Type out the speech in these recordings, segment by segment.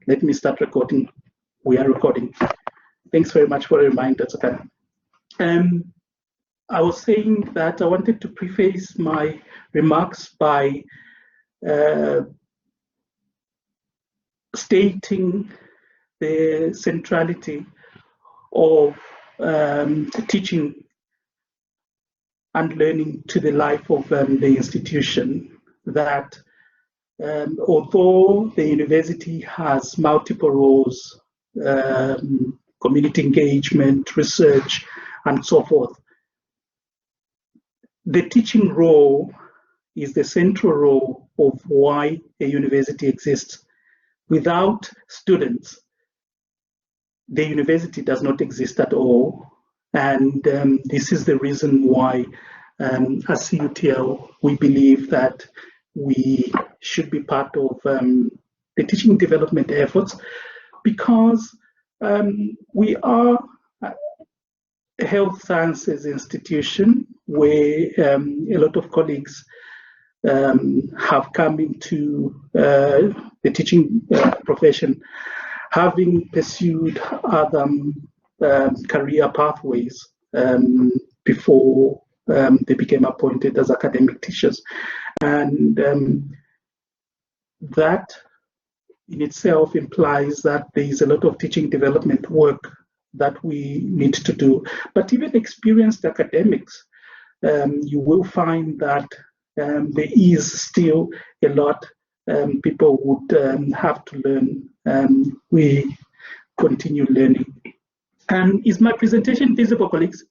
let me start recording. We are recording. Thanks very much for the reminder, Sefako. I was saying that I wanted to preface my remarks by stating the centrality of teaching and learning to the life of the institution, that although the university has multiple roles, community engagement, research, and so forth, the teaching role is the central role of why a university exists. Without students, the university does not exist at all. And this is the reason why, as CUTL, we believe that we should be part of the teaching development efforts, because we are a health sciences institution where a lot of colleagues have come into the teaching profession, having pursued other career pathways before they became appointed as academic teachers. And that in itself implies that there is a lot of teaching development work that we need to do. But even experienced academics, you will find that there is still a lot people would have to learn. We continue learning. And is my presentation visible, colleagues?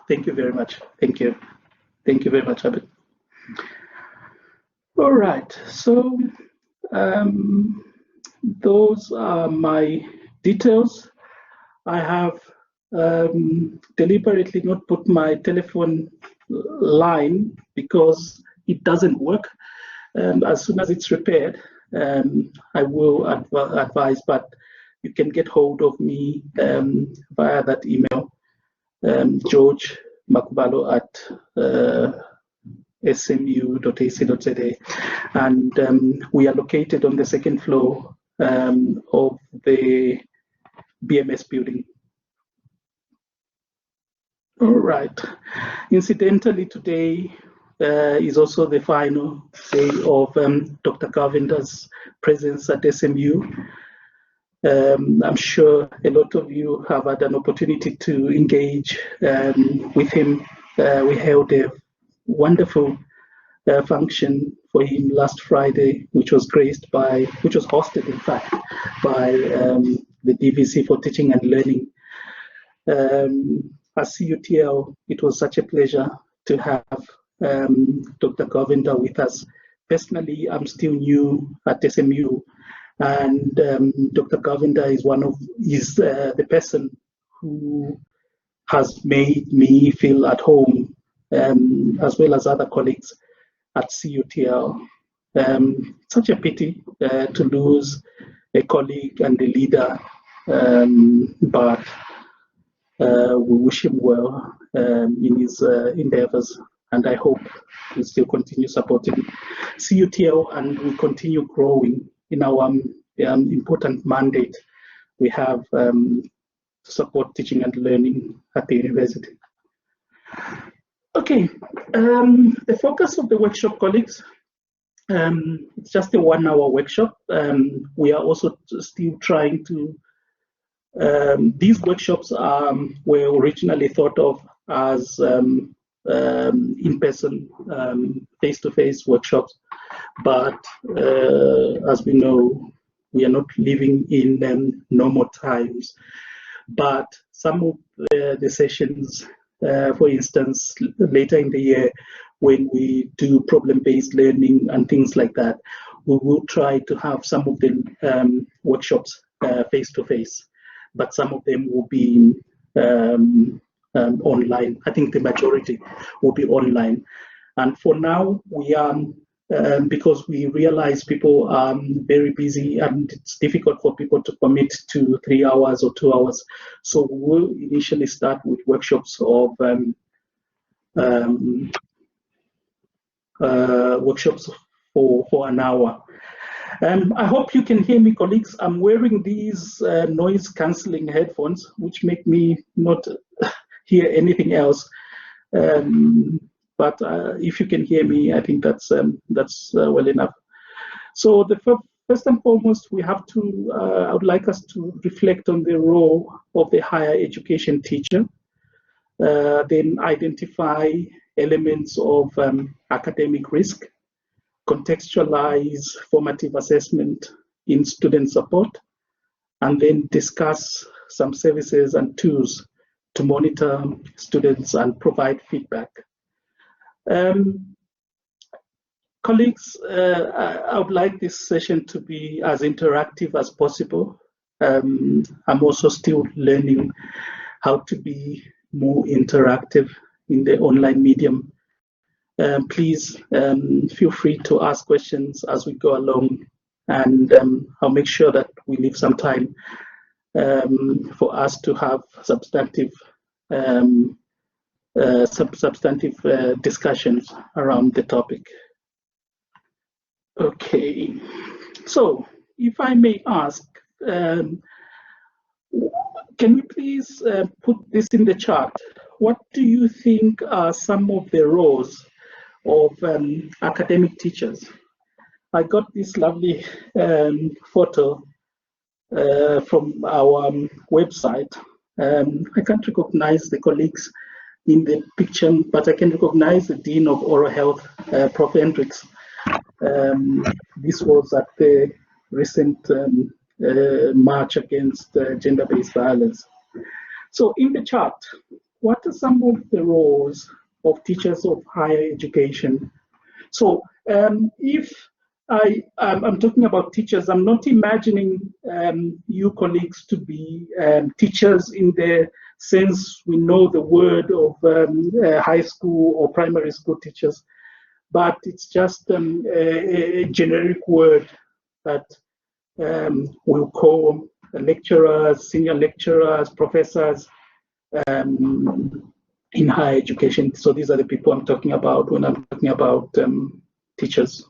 Thank you very much. Thank you. Thank you very much, Abid. All right, so those are my details. I have deliberately not put my telephone line because it doesn't work. As soon as it's repaired, I will advise, but you can get hold of me via that email, George Makgatho at smu.ac.za, and we are located on the second floor of the BMS building. All right. Incidentally, today is also the final day of Dr. Govinda's presence at SMU. I'm sure a lot of you have had an opportunity to engage with him. We held a wonderful function for him last Friday, which was hosted, in fact, by the DVC for Teaching and Learning. As CUTL, it was such a pleasure to have Dr. Govinda with us. Personally, I'm still new at SMU, and Dr. Govinda is the person who has made me feel at home, as well as other colleagues at CUTL. Such a pity to lose a colleague and a leader, but we wish him well in his endeavors, and I hope we still continue supporting CUTL and we continue growing in our important mandate we have to support teaching and learning at the university. Okay, the focus of the workshop, colleagues, it's just a 1 hour workshop. We are also still trying to, these workshops were originally thought of as in-person, face-to-face workshops, but as we know, we are not living in normal times. But some of the sessions, for instance, later in the year, when we do problem-based learning and things like that, we will try to have some of the workshops face-to-face, but some of them will be online. I think the majority will be online. And for now, we are, because we realize people are very busy and it's difficult for people to commit to 3 hours or 2 hours. So we'll initially start with workshops of workshops for an hour. I hope you can hear me, colleagues. I'm wearing these noise cancelling headphones, which make me not hear anything else. But if you can hear me, I think that's well enough. So the first and foremost, we have to, I would like us to reflect on the role of the higher education teacher, then identify elements of academic risk, contextualize formative assessment in student support, and then discuss some services and tools to monitor students and provide feedback. Colleagues, I would like this session to be as interactive as possible. I'm also still learning how to be more interactive in the online medium. Please feel free to ask questions as we go along, and I'll make sure that we leave some time for us to have substantive discussions around the topic. Okay, so if I may ask, can we please put this in the chat? What do you think are some of the roles of academic teachers? I got this lovely photo from our website. I can't recognize the colleagues in the picture, but I can recognize the Dean of Oral Health, Prof. Hendricks. This was at the recent march against gender-based violence. So in the chart, what are some of the roles of teachers of higher education? So if I'm talking about teachers, I'm not imagining you colleagues to be teachers in the sense we know the word of high school or primary school teachers, but it's just a generic word that we'll call lecturers, senior lecturers, professors in higher education. So these are the people I'm talking about when I'm talking about teachers.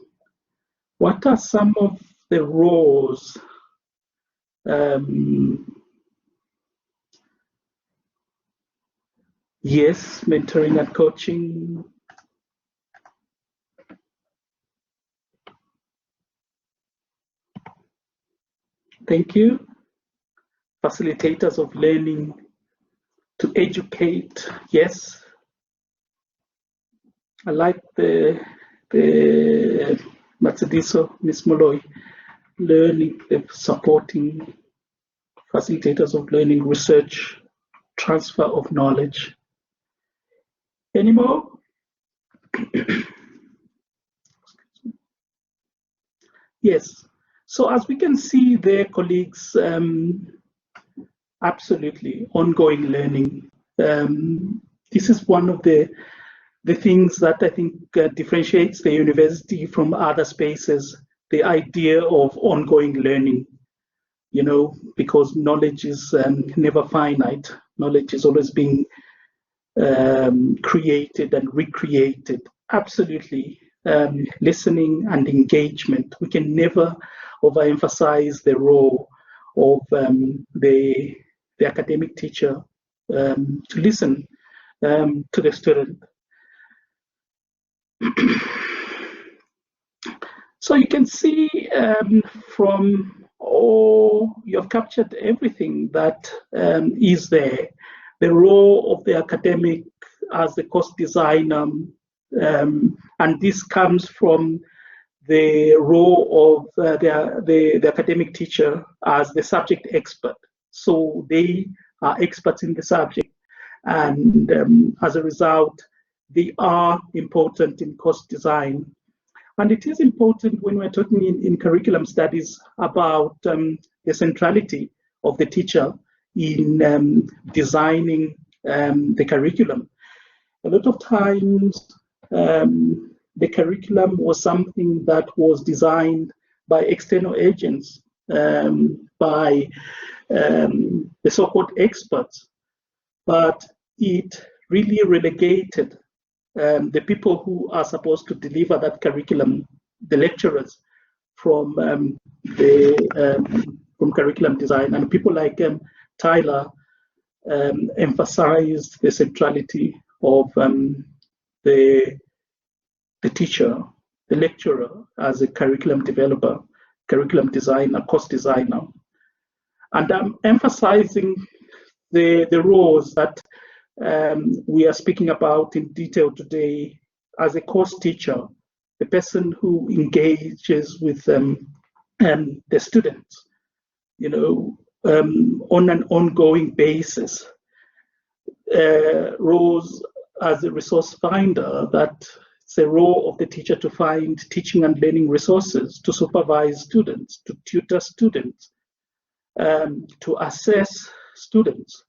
What are some of the roles yes, mentoring and coaching. Thank you. Facilitators of learning, to educate, yes. I like the Matsediso, Ms. Molloy, learning, supporting, facilitators of learning, research, transfer of knowledge. Any more? Yes. So as we can see there, colleagues, absolutely ongoing learning. This is one of the things that I think differentiates the university from other spaces, the idea of ongoing learning, you know, because knowledge is never finite. Knowledge is always being created and recreated. Absolutely. Listening and engagement. We can never overemphasize the role of the academic teacher to listen to the student. So you can see from you've captured everything that is there. The role of the academic as the course designer, and this comes from the role of the academic teacher as the subject expert. So they are experts in the subject, and as a result, they are important in course design. And it is important when we're talking in curriculum studies about the centrality of the teacher in designing the curriculum. A lot of times, the curriculum was something that was designed by external agents, by the so-called experts, but it really relegated the people who are supposed to deliver that curriculum, the lecturers from curriculum design, and people like Tyler emphasized the centrality of the teacher, the lecturer, as a curriculum developer, curriculum designer, course designer. And I'm emphasizing the roles that we are speaking about in detail today as a course teacher, the person who engages with the students, on an ongoing basis. Roles as a resource finder, that it's a role of the teacher to find teaching and learning resources, to supervise students, to tutor students, to assess students,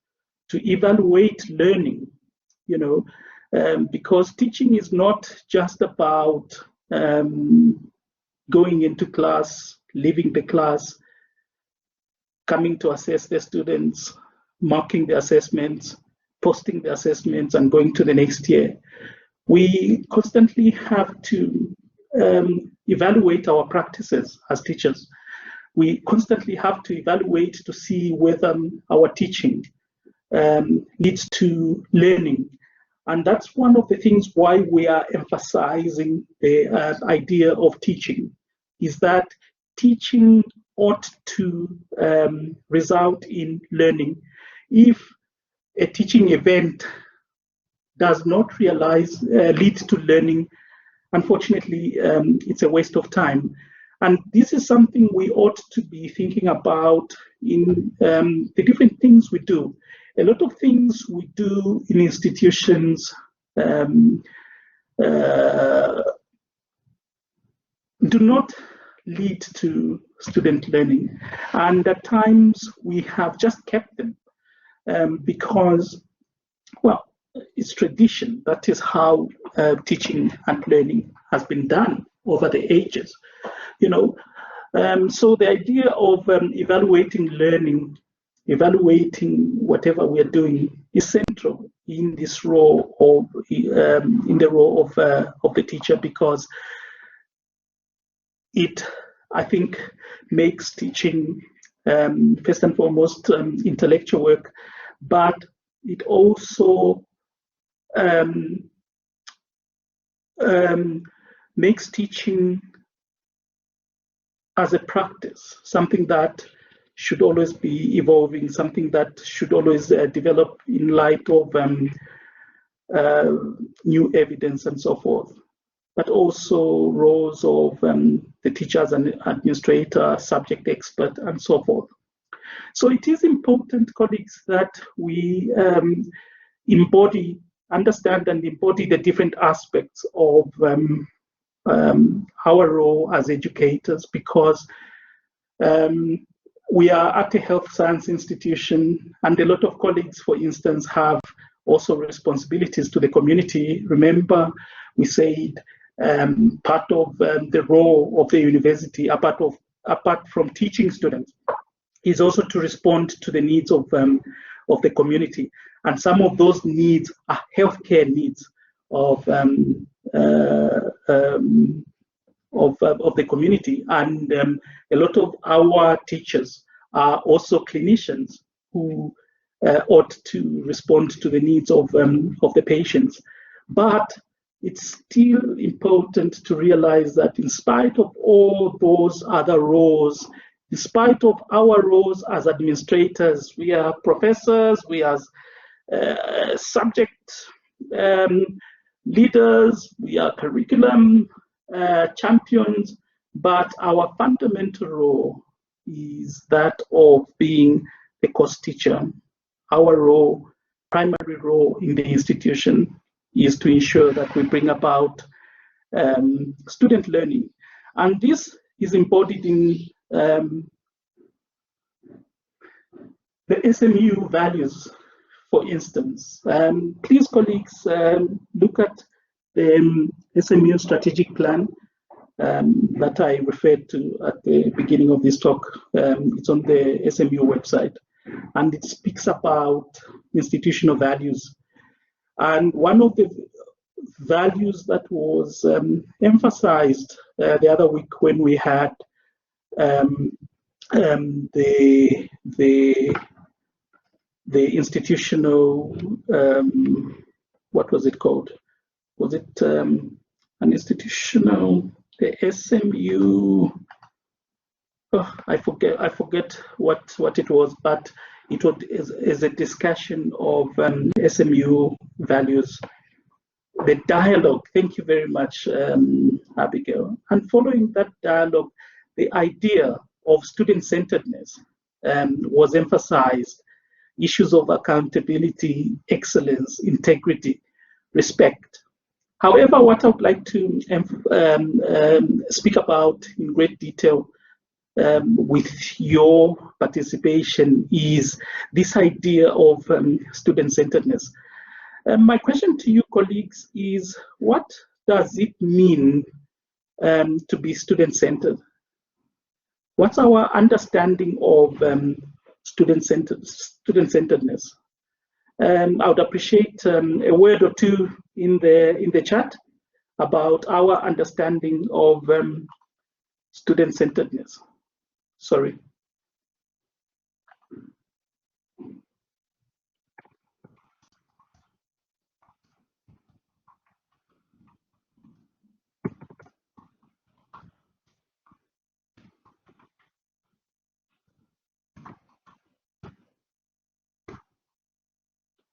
to evaluate learning, because teaching is not just about going into class, leaving the class, coming to assess the students, marking the assessments, posting the assessments, and going to the next year. We constantly have to evaluate our practices as teachers. We constantly have to evaluate to see whether our teaching leads to learning. And that's one of the things why we are emphasizing the idea of teaching, is that teaching ought to result in learning. If a teaching event does not lead to learning, unfortunately, it's a waste of time. And this is something we ought to be thinking about in the different things we do. A lot of things we do in institutions do not lead to student learning. And at times we have just kept them because, well, it's tradition. That is how teaching and learning has been done over the ages. So the idea of evaluating learning, evaluating whatever we are doing, is central in this role of the teacher, because it, I think, makes teaching first and foremost intellectual work, but it also makes teaching as a practice, something that should always be evolving, something that should always develop in light of new evidence and so forth, but also roles of the teacher as an administrator, subject expert, and so forth. So it is important, colleagues, that we understand and embody the different aspects of our role as educators, because we are at a health science institution, and a lot of colleagues, for instance, have also responsibilities to the community. Remember, we said part of the role of the university, apart from teaching students, is also to respond to the needs of the community. And some of those needs are healthcare needs of the community, and a lot of our teachers are also clinicians who ought to respond to the needs of the patients. But it's still important to realize that in spite of all those other roles, in spite of our roles as administrators, we are professors, we are subject leaders, we are curriculum champions, but our fundamental role is that of being the course teacher. Our role, primary role in the institution, is to ensure that we bring about student learning. And this is embodied in the SMU values, for instance. Please, colleagues, look at the SMU strategic plan that I referred to at the beginning of this talk. It's on the SMU website, and it speaks about institutional values. And one of the values that was emphasized the other week when we had the institutional, what was it called? Was it an institutional, the SMU? Oh, I forget what it was, but it was is a discussion of SMU values. The dialogue, thank you very much, Abigail. And following that dialogue, the idea of student-centeredness was emphasized. Issues of accountability, excellence, integrity, respect. However, what I would like to speak about in great detail with your participation is this idea of student-centeredness. My question to you, colleagues, is what does it mean to be student-centered? What's our understanding of student-centeredness? I would appreciate a word or two in the chat about our understanding of student-centeredness. Sorry.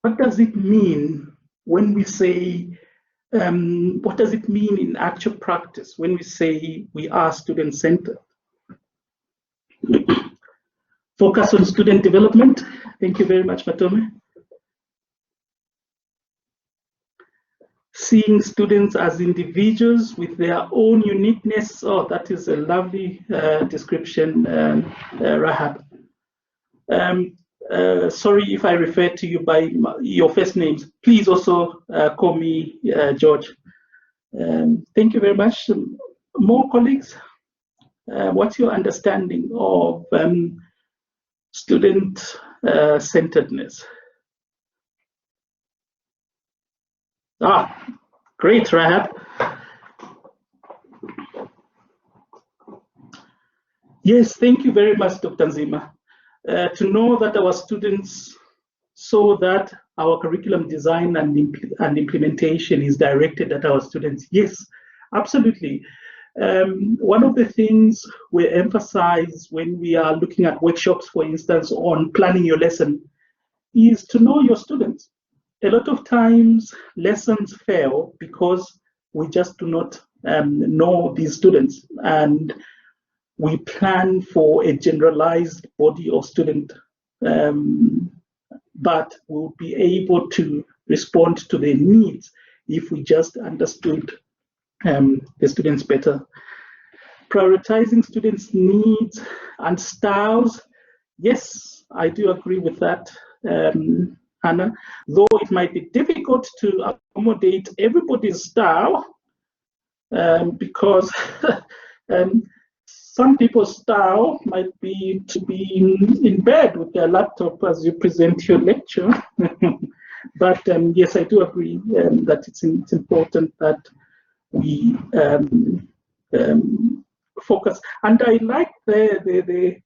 What does it mean when we say, what does it mean in actual practice when we say we are student-centered? Focus on student development. Thank you very much, Matome. Seeing students as individuals with their own uniqueness. Oh, that is a lovely description, Rahab. Sorry if I refer to you by your first names. Please also call me George. Thank you very much. More colleagues, what's your understanding of student-centeredness? Ah, great, Rahab. Yes, thank you very much, Dr. Nzima. To know that our students saw that our curriculum design and implementation is directed at our students. Yes, absolutely. One of the things we emphasize when we are looking at workshops, for instance, on planning your lesson, is to know your students. A lot of times lessons fail because we just do not know these students, and we plan for a generalized body of students, but we'll be able to respond to their needs if we just understood the students better. Prioritizing students' needs and styles, yes, I do agree with that, Anna, though it might be difficult to accommodate everybody's style because some people's style might be to be in bed with their laptop as you present your lecture. But yes, I do agree that it's important that we focus. And I like the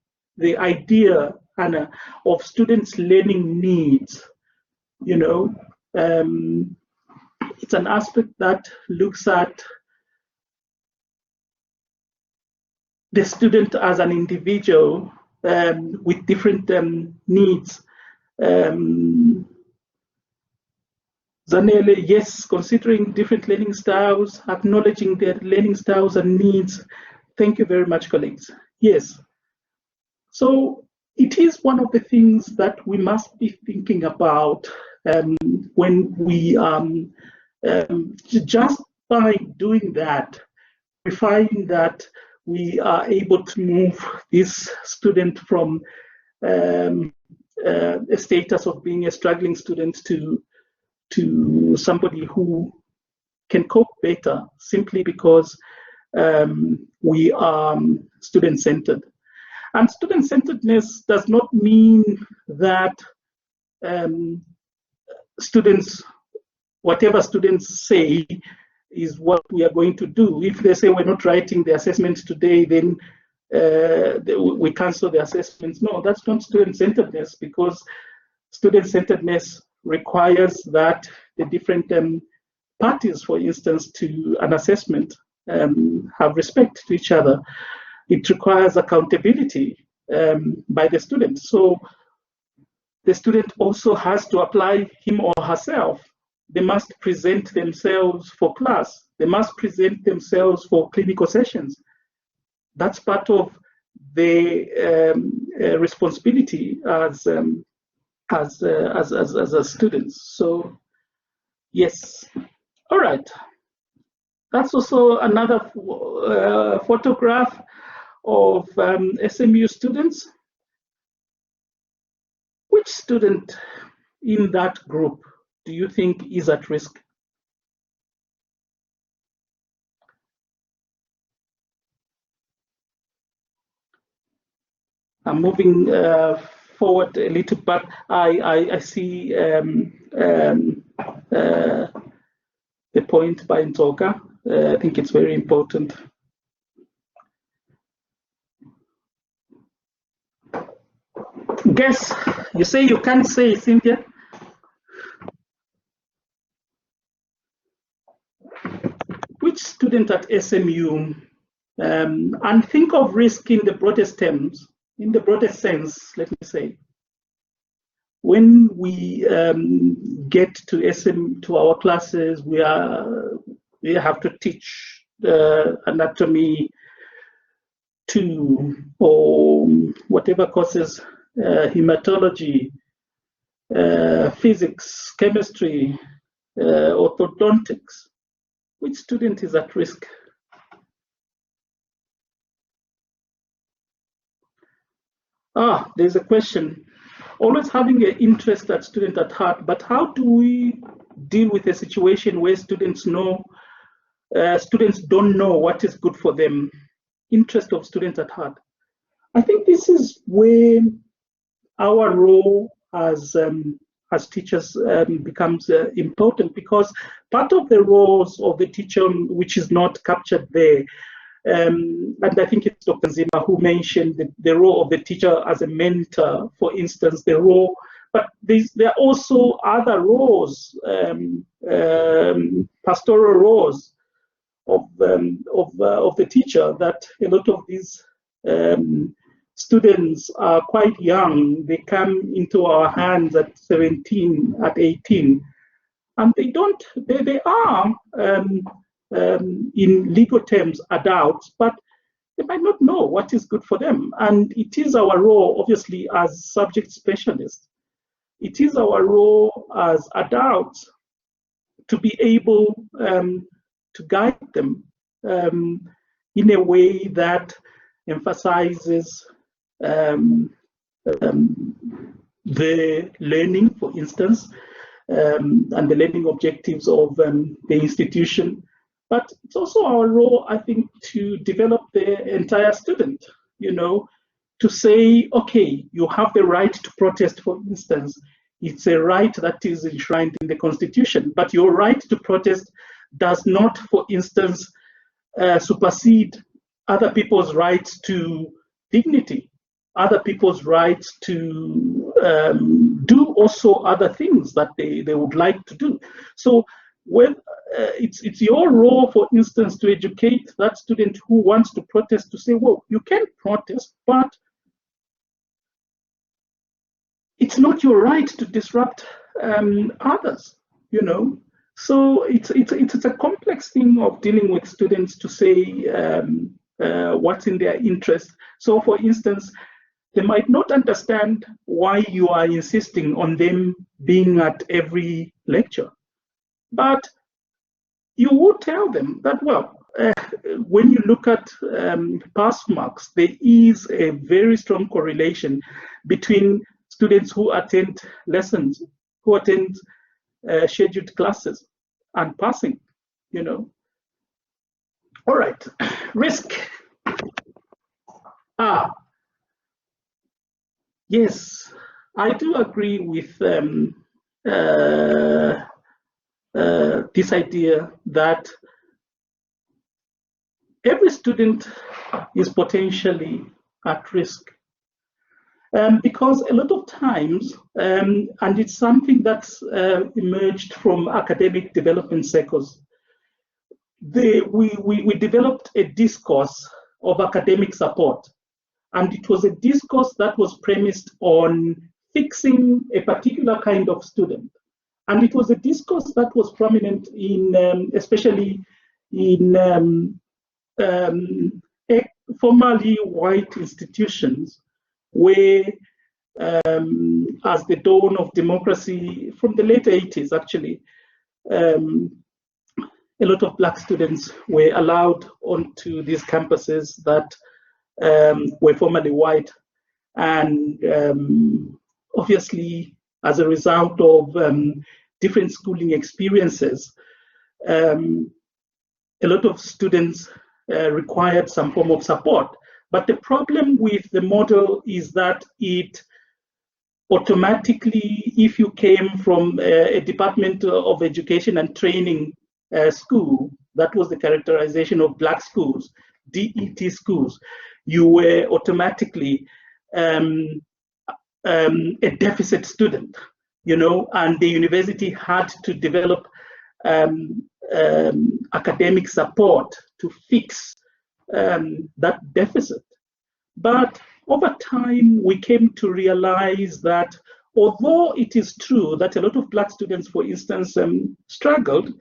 idea, Anna, of students' learning needs. You know, it's an aspect that looks at the student as an individual with different needs. Zanele, yes, considering different learning styles, acknowledging their learning styles and needs. Thank you very much, colleagues. Yes. So it is one of the things that we must be thinking about when we, just by doing that, we find that we are able to move this student from a status of being a struggling student to somebody who can cope better simply because we are student-centered. And student-centeredness does not mean that students whatever students say is what we are going to do. If they say we're not writing the assessments today, then we cancel the assessments. No, that's not student-centeredness, because student-centeredness requires that the different parties, for instance, to an assessment have respect to each other. It requires accountability by the student. So the student also has to apply him or herself. They must present themselves for class. They must present themselves for clinical sessions. That's part of the responsibility as students. So yes, all right. That's also another photograph of SMU students. Which student in that group do you think is at risk? I'm moving forward a little, but I see the point by Ntoka. I think it's very important. Guess, you say you can't say, Cynthia? Which student at SMU, and think of risk in the broadest terms, in the broadest sense, let me say. When we get to our classes, we have to teach anatomy 2 or whatever courses, hematology, physics, chemistry, orthodontics. Which student is at risk? There's a question. Always having an interest at student at heart, but how do we deal with a situation where students don't know what is good for them? Interest of students at heart. I think this is where our role as teachers becomes important, because part of the roles of the teacher, which is not captured there, and I think it's Dr. Zima who mentioned the role of the teacher as a mentor, for instance, but there are also other roles, pastoral roles of the teacher, that a lot of these students are quite young. They come into our hands at 17, at 18, and they are in legal terms adults, but they might not know what is good for them. And it is our role, obviously, as subject specialists, it is our role as adults to be able to guide them in a way that emphasizes the learning, for instance, and the learning objectives of the institution. But it's also our role, I think, to develop the entire student, to say, okay, you have the right to protest, for instance. It's a right that is enshrined in the Constitution, but your right to protest does not, for instance, supersede other people's rights to dignity, other people's rights to do also other things that they would like to do. So when it's your role, for instance, to educate that student who wants to protest, to say, well, you can protest, but it's not your right to disrupt others, So it's a complex thing of dealing with students to say what's in their interest. So, for instance, they might not understand why you are insisting on them being at every lecture, but you would tell them that, well, when you look at pass marks, there is a very strong correlation between students who attend lessons, who attend scheduled classes, and passing, All right, risk. Yes, I do agree with this idea that every student is potentially at risk. Because a lot of times, and it's something that's emerged from academic development circles, we developed a discourse of academic support. And it was a discourse that was premised on fixing a particular kind of student. And it was a discourse that was prominent in, especially in formerly white institutions, where as the dawn of democracy from the late 80s, actually, a lot of Black students were allowed onto these campuses that were formerly white. And obviously, as a result of different schooling experiences, a lot of students required some form of support. But the problem with the model is that it automatically, if you came from a Department of Education and Training school, that was the characterization of Black schools, DET schools, you were automatically a deficit student, you know, and the university had to develop academic support to fix that deficit. But over time, we came to realize that although it is true that a lot of Black students, for instance, struggled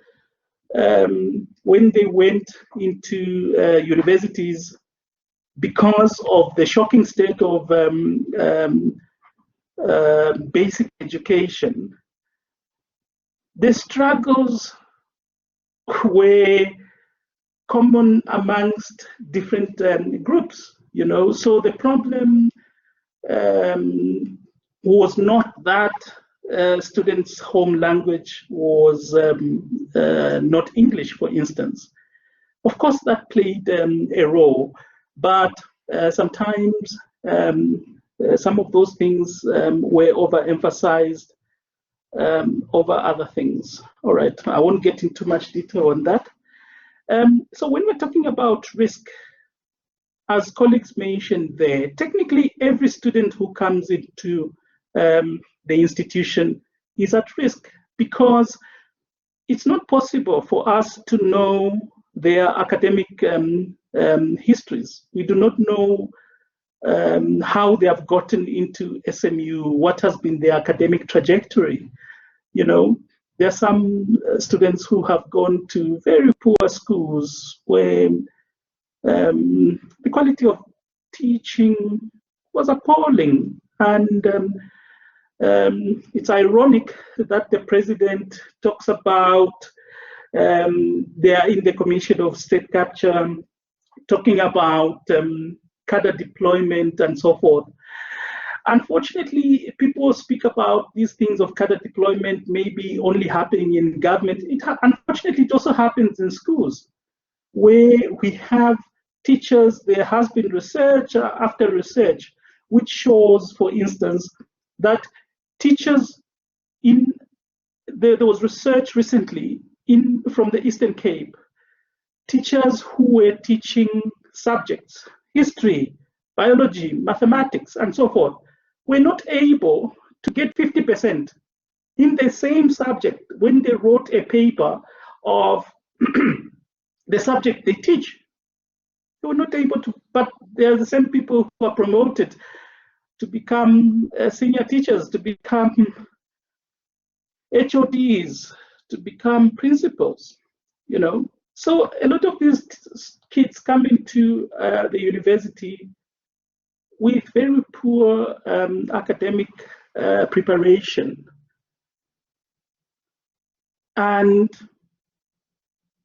when they went into universities because of the shocking state of basic education, the struggles were common amongst different groups, you know. So the problem was not that students' home language was not English, for instance. Of course, that played a role, but sometimes some of those things were overemphasized over other things. All right, I won't get into much detail on that. So when we're talking about risk, as colleagues mentioned there, technically every student who comes into the institution is at risk, because it's not possible for us to know their academic histories. We do not know how they have gotten into SMU, what has been their academic trajectory. You know, there are some students who have gone to very poor schools where the quality of teaching was appalling. And it's ironic that the president talks about they are in the Commission of State Capture, talking about cadre deployment and so forth. Unfortunately, people speak about these things of cadre deployment maybe only happening in government. Unfortunately, it also happens in schools, where we have teachers. There has been research after research which shows, for instance, that teachers there was research recently from the Eastern Cape, teachers who were teaching subjects, history, biology, mathematics, and so forth, were not able to get 50% in the same subject when they wrote a paper of the subject they teach. They were not able to, but they are the same people who are promoted to become senior teachers, to become HODs, to become principals, you know. So a lot of these kids come into the university with very poor academic preparation. And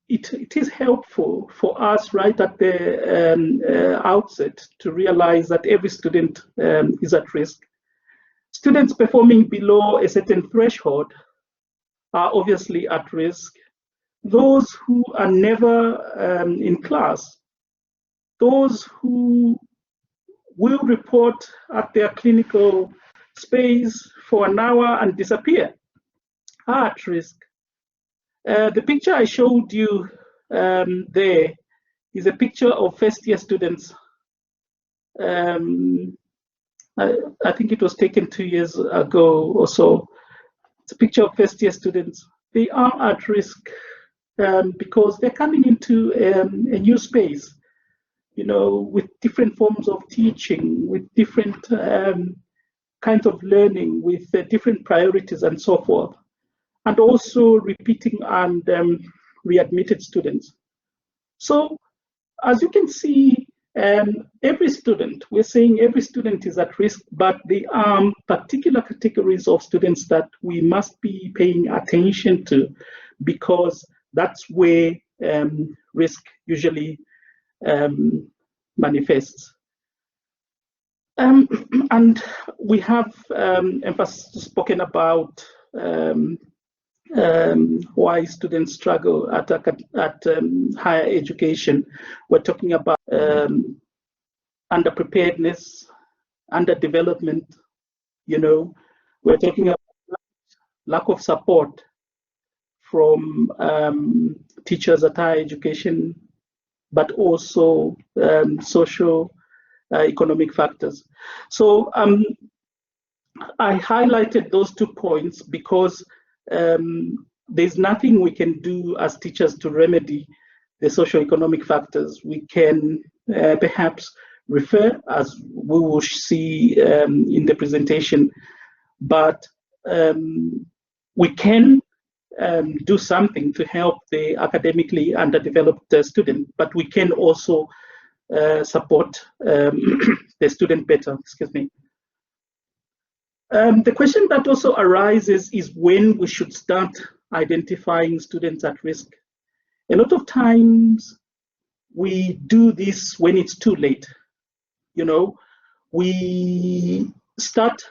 it is helpful for us right at the outset to realize that every student is at risk. Students performing below a certain threshold are obviously at risk. Those who are never in class, those who will report at their clinical space for an hour and disappear, are at risk. The picture I showed you there is a picture of first-year students. I think it was taken 2 years ago or so. It's a picture of first-year students. They are at risk because they're coming into a new space, you know, with different forms of teaching, with different kinds of learning, with different priorities and so forth, and also repeating and readmitted students. So as you can see, every student, we're saying every student is at risk, but there are particular categories of students that we must be paying attention to, because that's where risk usually manifests. And we have spoken about why students struggle at higher education. We're talking about underpreparedness, underdevelopment, you know. We're talking about lack of support from teachers at higher education, but also social economic factors. So I highlighted those 2 points because there's nothing we can do as teachers to remedy the socio-economic factors. We can perhaps refer, as we will see in the presentation, but we can do something to help the academically underdeveloped student, but we can also support the student better, excuse me. The question that also arises is when we should start identifying students at risk. A lot of times we do this when it's too late. You know, we start,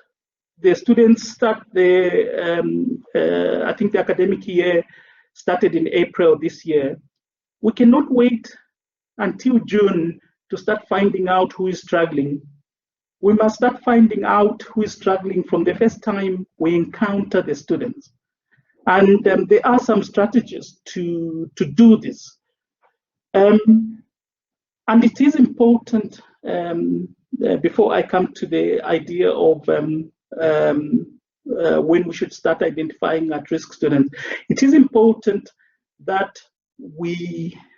the students start the, I think the academic year started in April this year. We cannot wait until June to start finding out who is struggling. We must start finding out who is struggling from the first time we encounter the students. And there are some strategies to do this. And it is important, before I come to the idea of when we should start identifying at-risk students, it is important that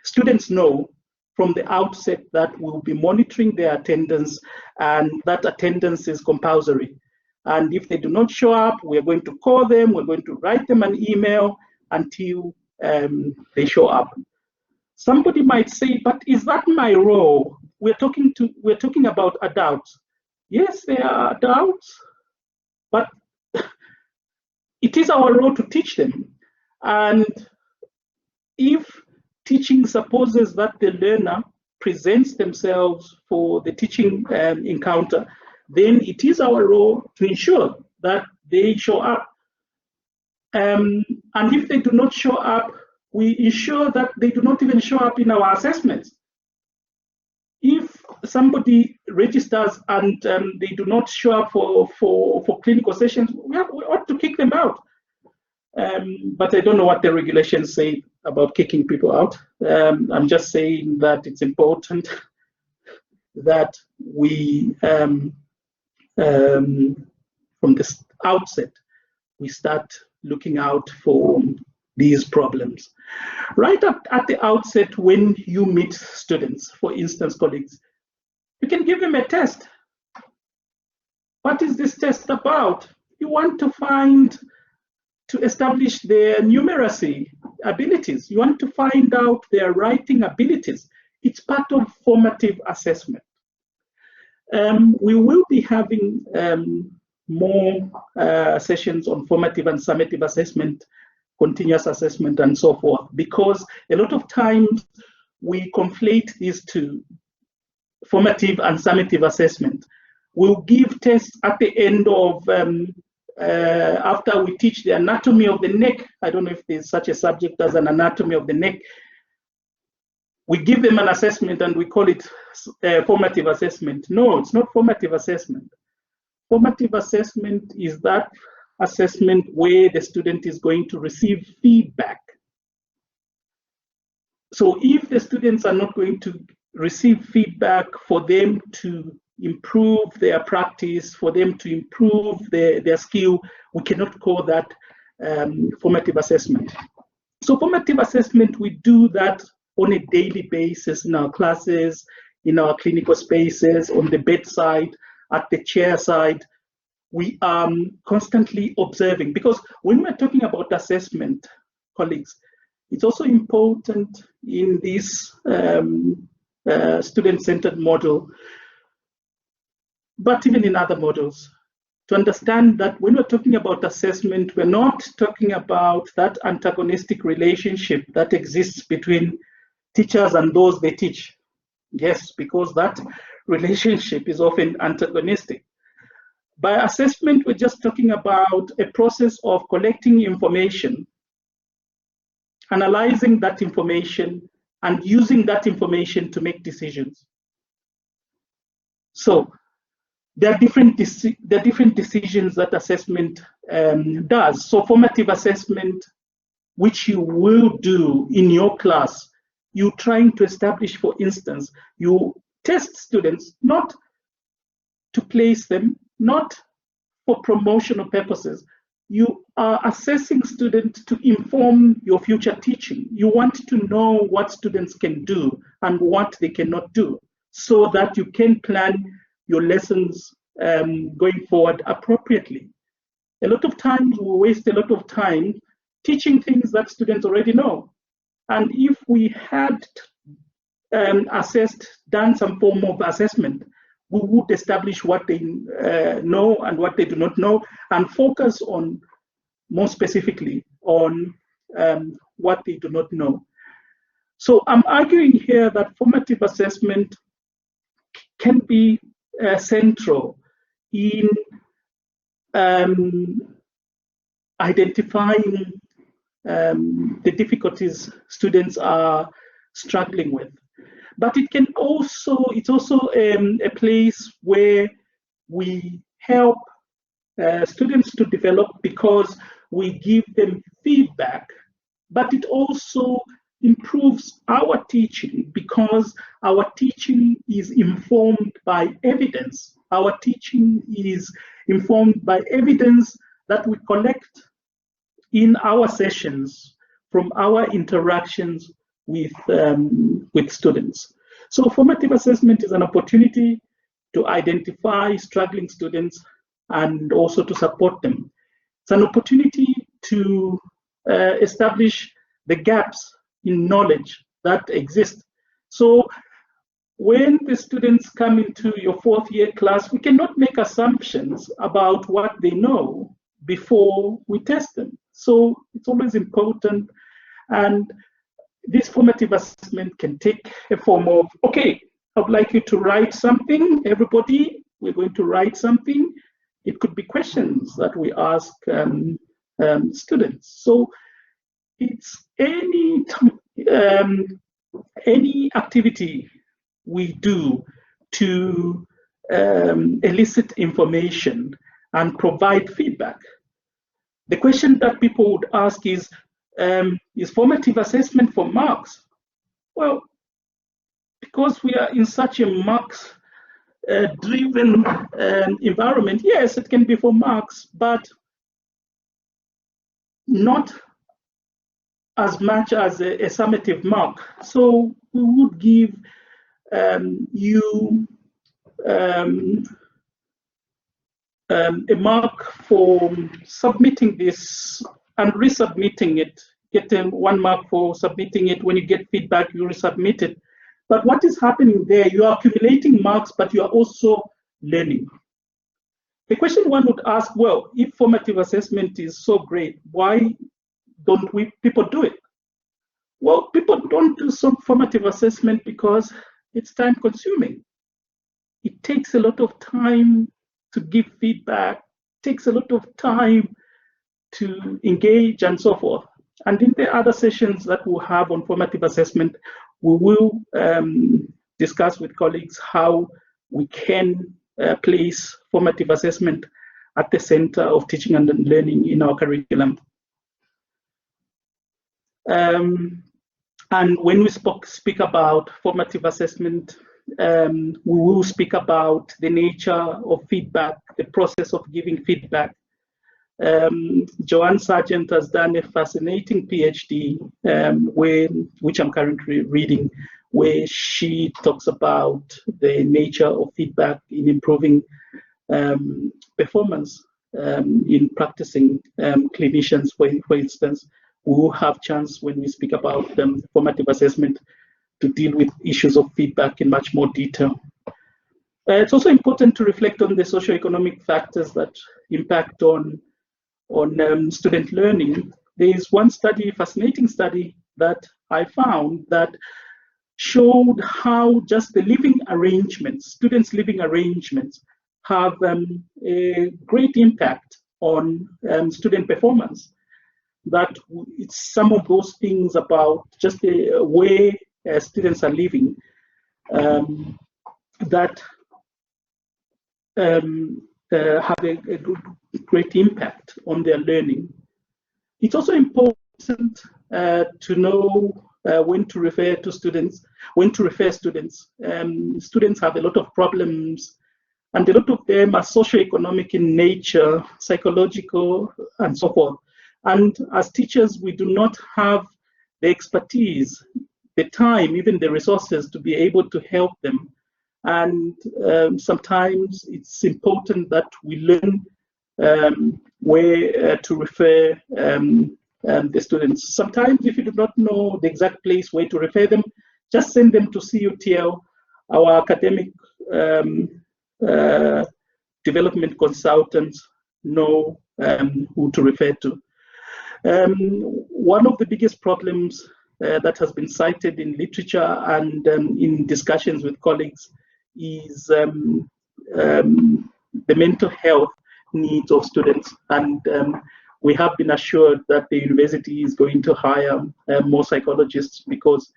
students know from the outset that we'll be monitoring their attendance, and that attendance is compulsory. And if they do not show up, we're going to call them, we're going to write them an email until they show up. Somebody might say, but is that my role? We're talking about adults. Yes, they are adults, but it is our role to teach them. And if teaching supposes that the learner presents themselves for the teaching encounter, then it is our role to ensure that they show up. And if they do not show up, we ensure that they do not even show up in our assessments. If somebody registers and they do not show up for clinical sessions, we ought to kick them out. But I don't know what the regulations say about kicking people out. I'm just saying that it's important that we, from the outset, we start looking out for these problems. Right at the outset, when you meet students, for instance, colleagues, you can give them a test. What is this test about? You want to establish their numeracy abilities. You want to find out their writing abilities. It's part of formative assessment. We will be having more sessions on formative and summative assessment, continuous assessment, and so forth, because a lot of times we conflate these two, formative and summative assessment. We'll give tests at the end of after we teach the anatomy of the neck. I don't know if there's such a subject as an anatomy of the neck. We give them an assessment and we call it formative assessment. No, it's not formative assessment. Formative assessment is that assessment where the student is going to receive feedback So if the students are not going to receive feedback for them to improve their practice, for them to improve their skill, we cannot call that formative assessment. So formative assessment, we do that on a daily basis in our classes, in our clinical spaces, on the bedside, at the chair side. We are constantly observing, because when we're talking about assessment, colleagues, it's also important in this student-centered model, but even in other models, to understand that when we're talking about assessment, we're not talking about that antagonistic relationship that exists between teachers and those they teach. Yes, because that relationship is often antagonistic. By assessment, we're just talking about a process of collecting information, analyzing that information, and using that information to make decisions. So there are different decisions that assessment does. So formative assessment, which you will do in your class, you're trying to establish, for instance, you test students not to place them, not for promotional purposes. You are assessing students to inform your future teaching. You want to know what students can do and what they cannot do, so that you can plan your lessons going forward appropriately. A lot of times we waste a lot of time teaching things that students already know. And if we had done some form of assessment, we would establish what they know and what they do not know, and focus on, more specifically, on what they do not know. So I'm arguing here that formative assessment can be central in identifying the difficulties students are struggling with. But it can also, it's also a place where we help students to develop, because we give them feedback. But it also improves our teaching, because our teaching is informed by evidence. Our teaching is informed by evidence that we collect in our sessions from our interactions with students. So formative assessment is an opportunity to identify struggling students and also to support them. It's an opportunity to establish the gaps in knowledge that exist. So when the students come into your fourth year class, we cannot make assumptions about what they know before we test them. So it's always important. And this formative assessment can take a form of, okay, I'd like you to write something, everybody, we're going to write something. It could be questions that we ask students. So it's any activity we do to elicit information and provide feedback. The question that people would ask is formative assessment for marks? Well, because we are in such a marks driven environment, yes, it can be for marks, but not as much as a summative mark. So we would give you a mark for submitting this and resubmitting it. Get 1 mark for submitting it. When you get feedback, you resubmit it. But what is happening there? You are accumulating marks, but you are also learning. The question one would ask, well, if formative assessment is so great, why don't people do it? Well, people don't do some formative assessment because it's time consuming. It takes a lot of time to give feedback, takes a lot of time to engage and so forth. And in the other sessions that we'll have on formative assessment, we will discuss with colleagues how we can place formative assessment at the center of teaching and learning in our curriculum. And when we speak about formative assessment, we will speak about the nature of feedback, the process of giving feedback. Joanne Sargent has done a fascinating PhD, which I'm currently reading, where she talks about the nature of feedback in improving performance in practicing clinicians, for instance. We will have chance when we speak about formative assessment to deal with issues of feedback in much more detail. It's also important to reflect on the socioeconomic factors that impact on student learning. There is one study, fascinating study, that I found that showed how just the living arrangements, students' living arrangements, have a great impact on student performance. That it's some of those things about just the way students are living that have a great impact on their learning. It's also important to know when to refer to students, when to refer students. Students have a lot of problems, and a lot of them are socioeconomic in nature, psychological, and so forth. And as teachers, we do not have the expertise, the time, even the resources to be able to help them. And sometimes it's important that we learn where to refer the students. Sometimes if you do not know the exact place where to refer them, just send them to CUTL. Our academic development consultants know who to refer to. One of the biggest problems that has been cited in literature and in discussions with colleagues is the mental health needs of students. And we have been assured that the university is going to hire more psychologists, because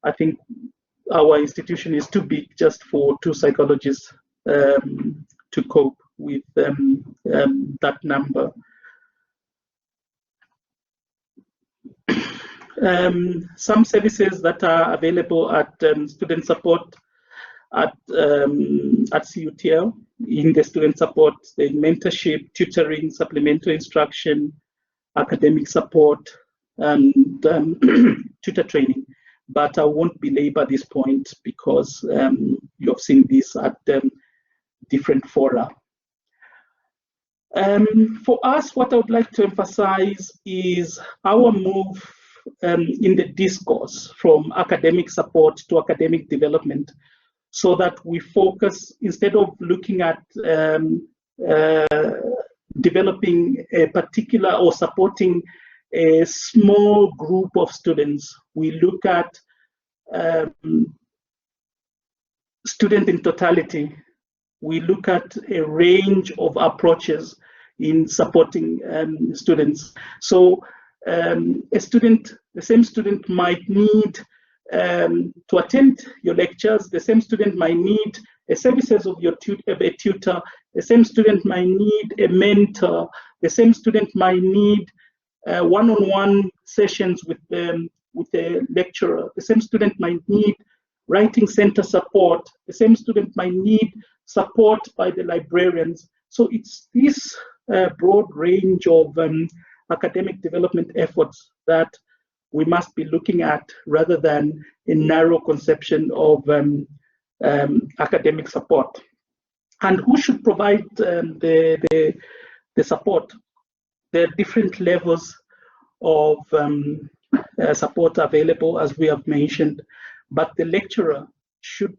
I think our institution is too big just for 2 psychologists to cope with that number. Some services that are available at student support at CUTL, in the student support, the mentorship, tutoring, supplementary instruction, academic support, and tutor training. But I won't belabor this point because you have seen this at different fora. For us, what I would like to emphasize is our move in the discourse from academic support to academic development, so that we focus, instead of looking at developing a particular or supporting a small group of students, we look at student in totality. We look at a range of approaches in supporting students. So the same student might need to attend your lectures. The same student might need the services of a tutor. The same student might need a mentor. The same student might need one-on-one sessions with a lecturer. The same student might need writing center support. The same student might need support by the librarians. So it's this broad range of academic development efforts that we must be looking at, rather than a narrow conception of academic support. And who should provide the support? There are different levels of support available, as we have mentioned, but the lecturer should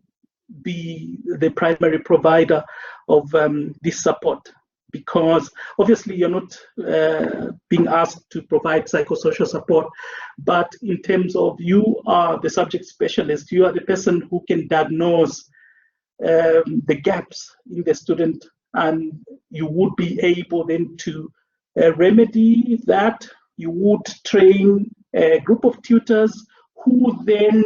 be the primary provider of this support, because obviously you're not being asked to provide psychosocial support, but in terms of, you are the subject specialist, you are the person who can diagnose the gaps in the student, and you would be able then to remedy that. You would train a group of tutors who then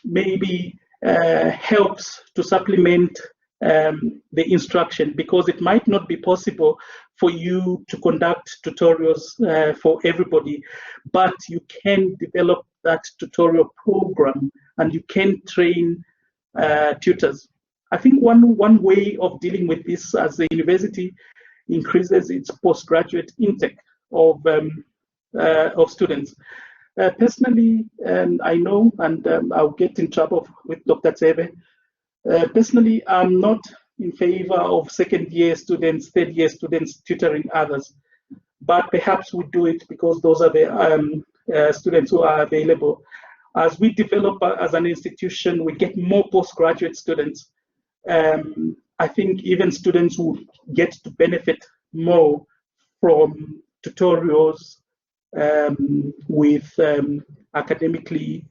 maybe helps to supplement the instruction, because it might not be possible for you to conduct tutorials for everybody, but you can develop that tutorial program and you can train tutors. I think one way of dealing with this as the university increases its postgraduate intake of students. Personally, I know, and I'll get in trouble with Dr. Tsebe. Personally, I'm not in favor of second-year students, third-year students tutoring others, but perhaps we do it because those are the students who are available. As we develop as an institution, we get more postgraduate students. I think even students will get to benefit more from tutorials with academically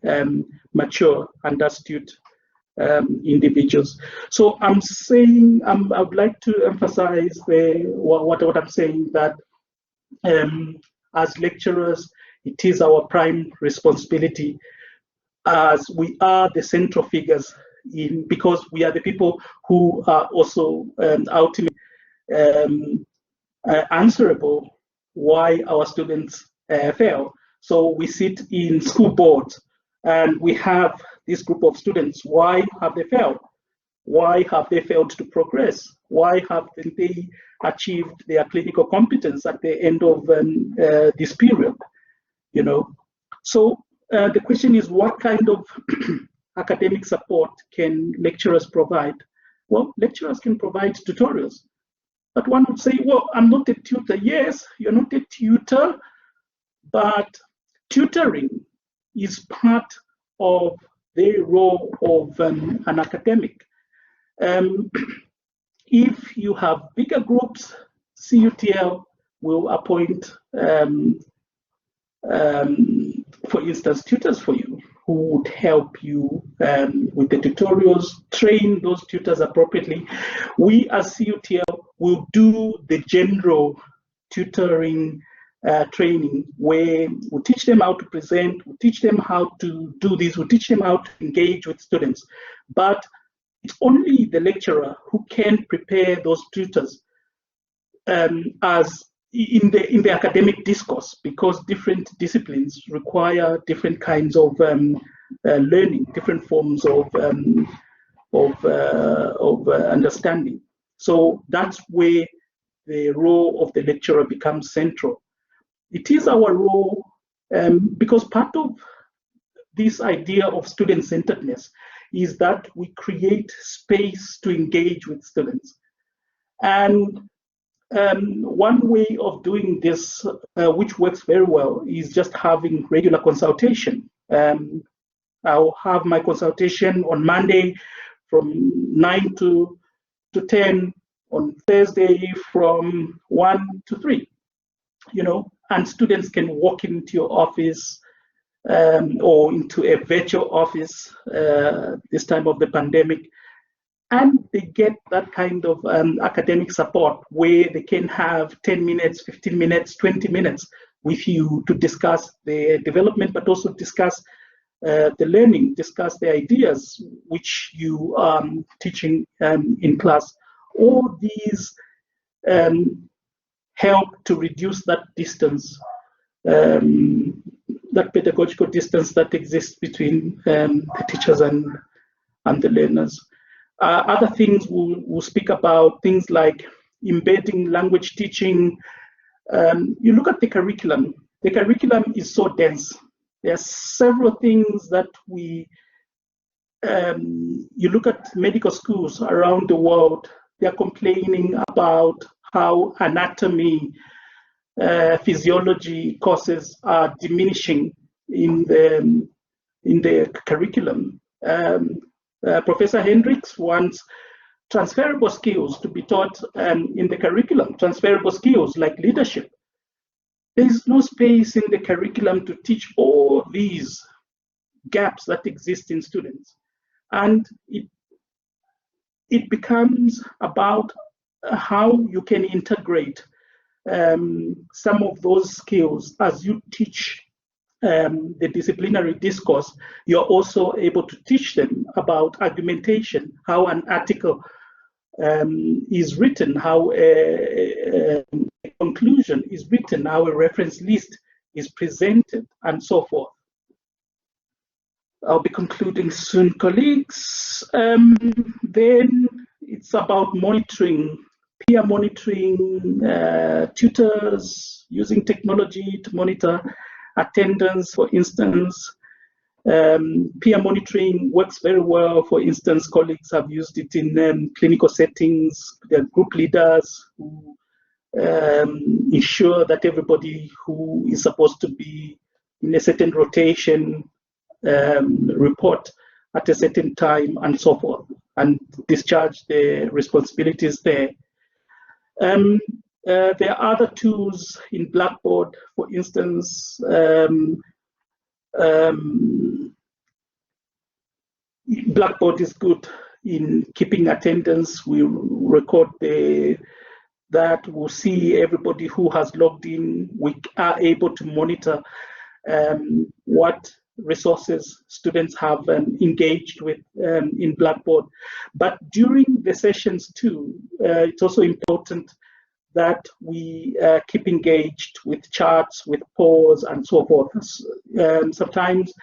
mature and astute individuals. So I'm saying, I would like to emphasize what I'm saying, that as lecturers, it is our prime responsibility, as we are the central figures because we are the people who are also ultimately answerable why our students fail. So we sit in school boards and we have this group of students. Why have they failed? Why have they failed to progress? Why haven't they achieved their clinical competence at the end of this period? You know, so the question is, what kind of academic support can lecturers provide? Well, lecturers can provide tutorials, but one would say, well, I'm not a tutor. Yes, you're not a tutor, but tutoring is part of the role of an academic. If you have bigger groups, CUTL will appoint, for instance, tutors for you who would help you with the tutorials, train those tutors appropriately. We as CUTL will do the general tutoring training, where we teach them how to present, we teach them how to do this, we teach them how to engage with students. But it's only the lecturer who can prepare those tutors as in the academic discourse, because different disciplines require different kinds of learning, different forms of understanding. So that's where the role of the lecturer becomes central. It is our role, because part of this idea of student-centeredness is that we create space to engage with students. And one way of doing this, which works very well, is just having regular consultation. I'll have my consultation on Monday from 9 to 10, on Thursday from 1 to 3, you know, and students can walk into your office or into a virtual office this time of the pandemic, and they get that kind of academic support where they can have 10 minutes, 15 minutes, 20 minutes with you to discuss the development, but also discuss the learning, discuss the ideas which you are teaching in class. All these help to reduce that distance, that pedagogical distance that exists between the teachers and the learners. Other things we'll speak about, things like embedding language teaching. You look at the curriculum is so dense. There are several things that you look at medical schools around the world, they're complaining about how anatomy, physiology courses are diminishing in the curriculum. Professor Hendricks wants transferable skills to be taught in the curriculum, transferable skills like leadership. There's no space in the curriculum to teach all these gaps that exist in students. And it becomes about how you can integrate some of those skills as you teach the disciplinary discourse. You're also able to teach them about argumentation, how an article is written, how a conclusion is written, how a reference list is presented, and so forth. I'll be concluding soon, colleagues. Then it's about monitoring, peer monitoring, tutors using technology to monitor attendance, for instance. Peer monitoring works very well. For instance, colleagues have used it in clinical settings. There are group leaders who ensure that everybody who is supposed to be in a certain rotation report at a certain time and so forth, and discharge the responsibilities there. There are other tools in Blackboard, for instance. Blackboard is good in keeping attendance. We record that. We'll see everybody who has logged in. We are able to monitor what resources students have engaged with in Blackboard. But during the sessions too, it's also important that we keep engaged with charts, with polls, and so forth. Sometimes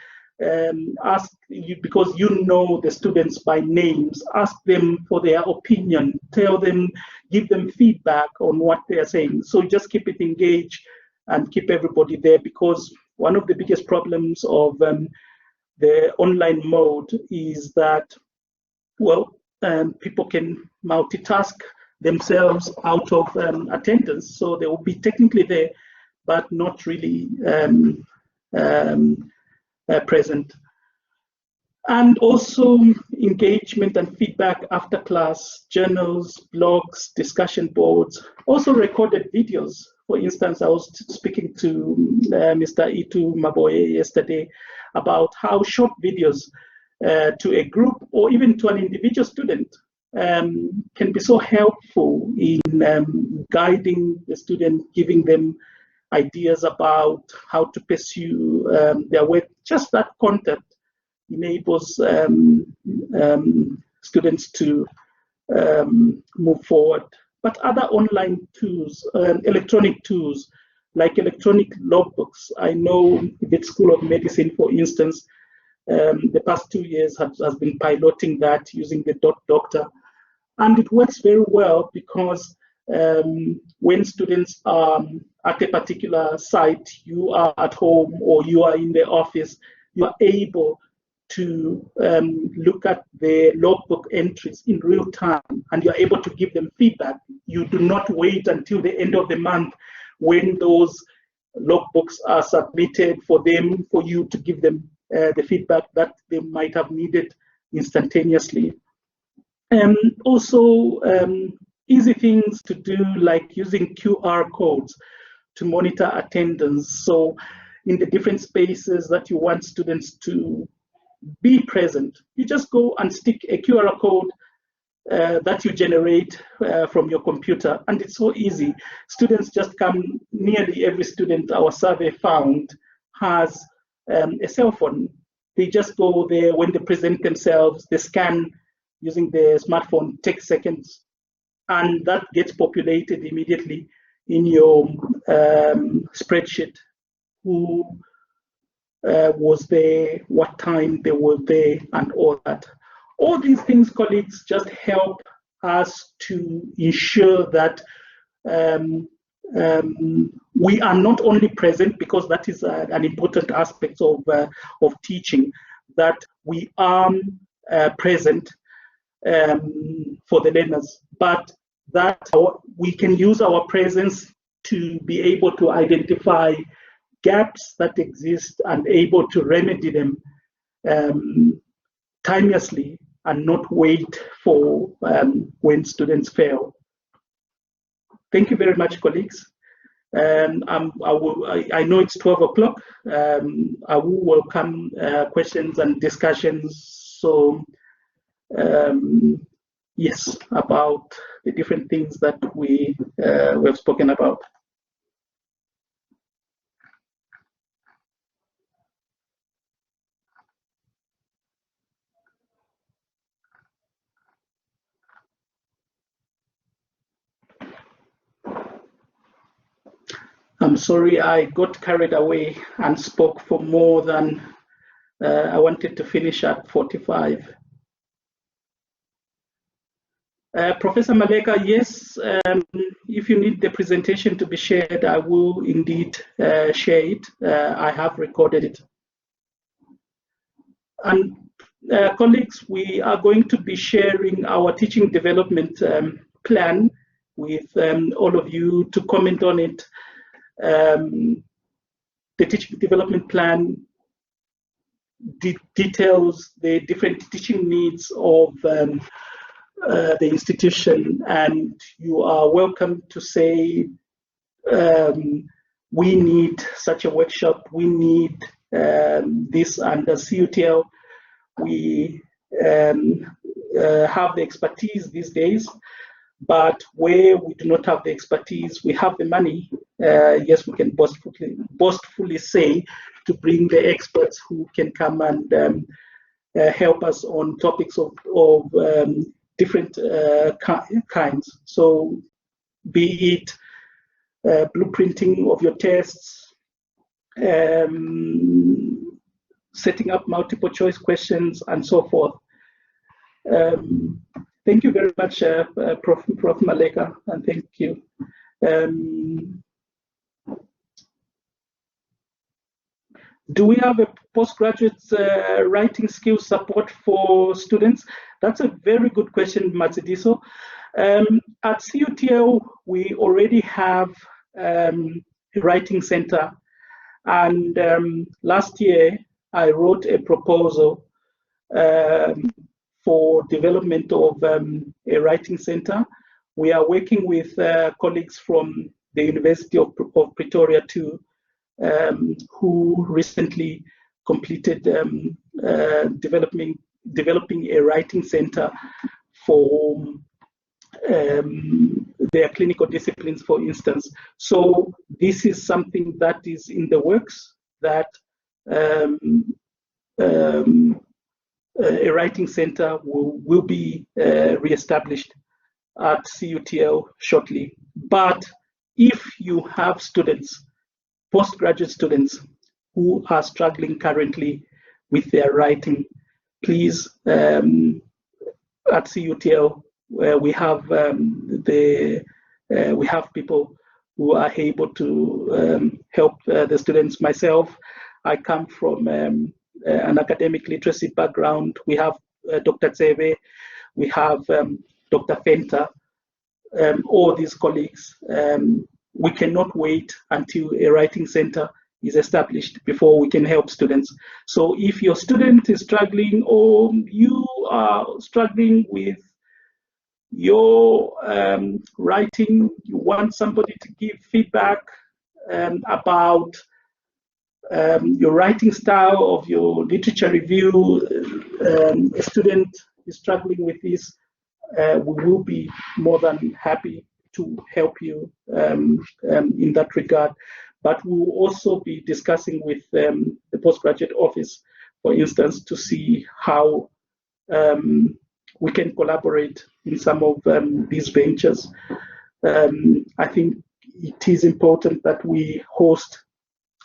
ask you, because you know the students by names, ask them for their opinion, tell them, give them feedback on what they are saying. So just keep it engaged and keep everybody there, because one of the biggest problems of the online mode is that, well, people can multitask themselves out of attendance. So they will be technically there, but not really present. And also engagement and feedback after class, journals, blogs, discussion boards, also recorded videos. For instance, I was speaking to Mr. Itu Maboye yesterday about how short videos to a group or even to an individual student can be so helpful in guiding the student, giving them ideas about how to pursue their work. Just that content enables students to move forward. But other online tools, electronic tools, like electronic logbooks. I know the School of Medicine, for instance, the past 2 years has been piloting that using the Doctor. And it works very well because when students are at a particular site, you are at home or you are in the office, you are able to look at the logbook entries in real time, and you're able to give them feedback. You do not wait until the end of the month when those logbooks are submitted for you to give them the feedback that they might have needed instantaneously. Also, easy things to do, like using QR codes to monitor attendance. So in the different spaces that you want students to be present, you just go and stick a QR code that you generate from your computer, and it's so easy. Students just come, nearly every student our survey found has a cell phone. They just go there, when they present themselves, they scan using the smartphone, takes seconds, and that gets populated immediately in your spreadsheet. Who was there, what time they were there, and all that. All these things, colleagues, just help us to ensure that we are not only present, because that is an important aspect of teaching, that we are present for the learners, but that we can use our presence to be able to identify gaps that exist and able to remedy them timelessly, and not wait for when students fail. Thank you very much, colleagues. I know it's 12 o'clock. I will welcome questions and discussions. So, yes, about the different things that we have spoken about. I'm sorry, I got carried away and spoke for more than I wanted to finish at 45. Professor Maleka, yes, if you need the presentation to be shared, I will indeed share it. I have recorded it. And colleagues, we are going to be sharing our teaching development plan with all of you to comment on it. The teaching development plan details the different teaching needs of the institution, and you are welcome to say, we need such a workshop, we need this under CUTL. We have the expertise these days, but where we do not have the expertise, we have the money. Yes, we can boastfully say to bring the experts who can come and help us on topics of different kinds. So be it blueprinting of your tests, setting up multiple choice questions, and so forth. Thank you very much, Prof. Maleka, and thank you. Do we have a postgraduate writing skills support for students? That's a very good question, Matsidiso. At CUTL, we already have a writing center, and last year I wrote a proposal for development of a writing center. We are working with colleagues from the University of Pretoria too, who recently completed developing a writing center for their clinical disciplines, for instance. So this is something that is in the works, that a writing center will be reestablished at CUTL shortly. But if you have students, postgraduate students, who are struggling currently with their writing, please, at CUTL, we have we have people who are able to help the students. Myself, I come from an academic literacy background. We have Dr. Tsebe, we have Dr. Fenta, all these colleagues. We cannot wait until a writing center is established before we can help students. So if your student is struggling, or you are struggling with your writing, you want somebody to give feedback about your writing style of your literature review, a student is struggling with this, we will be more than happy to help you in that regard. But we will also be discussing with the postgraduate office, for instance, to see how we can collaborate in some of these ventures. I think it is important that we host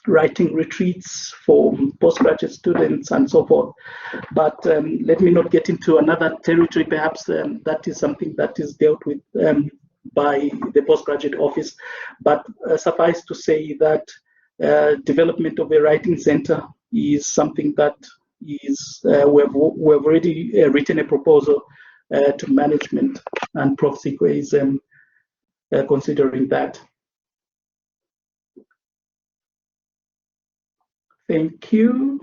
writing retreats for postgraduate students and so forth. But let me not get into another territory. Perhaps that is something that is dealt with by the postgraduate office. But suffice to say that development of a writing center is something that is, we've already written a proposal to management, and Prof. Sikwe is considering that. Thank you.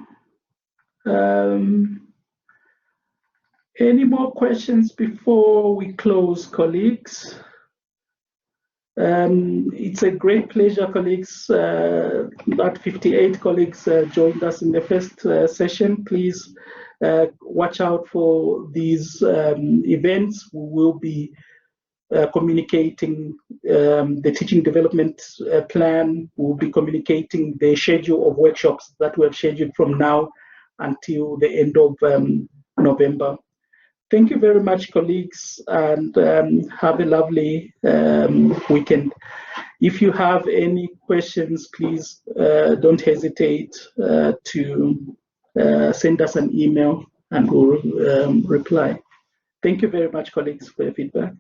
Any more questions before we close, colleagues? It's a great pleasure, colleagues, that 58 colleagues joined us in the first session. Please watch out for these events. We will be communicating the teaching development plan. We'll be communicating the schedule of workshops that we have scheduled from now until the end of November. Thank you very much, colleagues, and have a lovely weekend. If you have any questions, please don't hesitate to send us an email and we'll reply. Thank you very much, colleagues, for your feedback.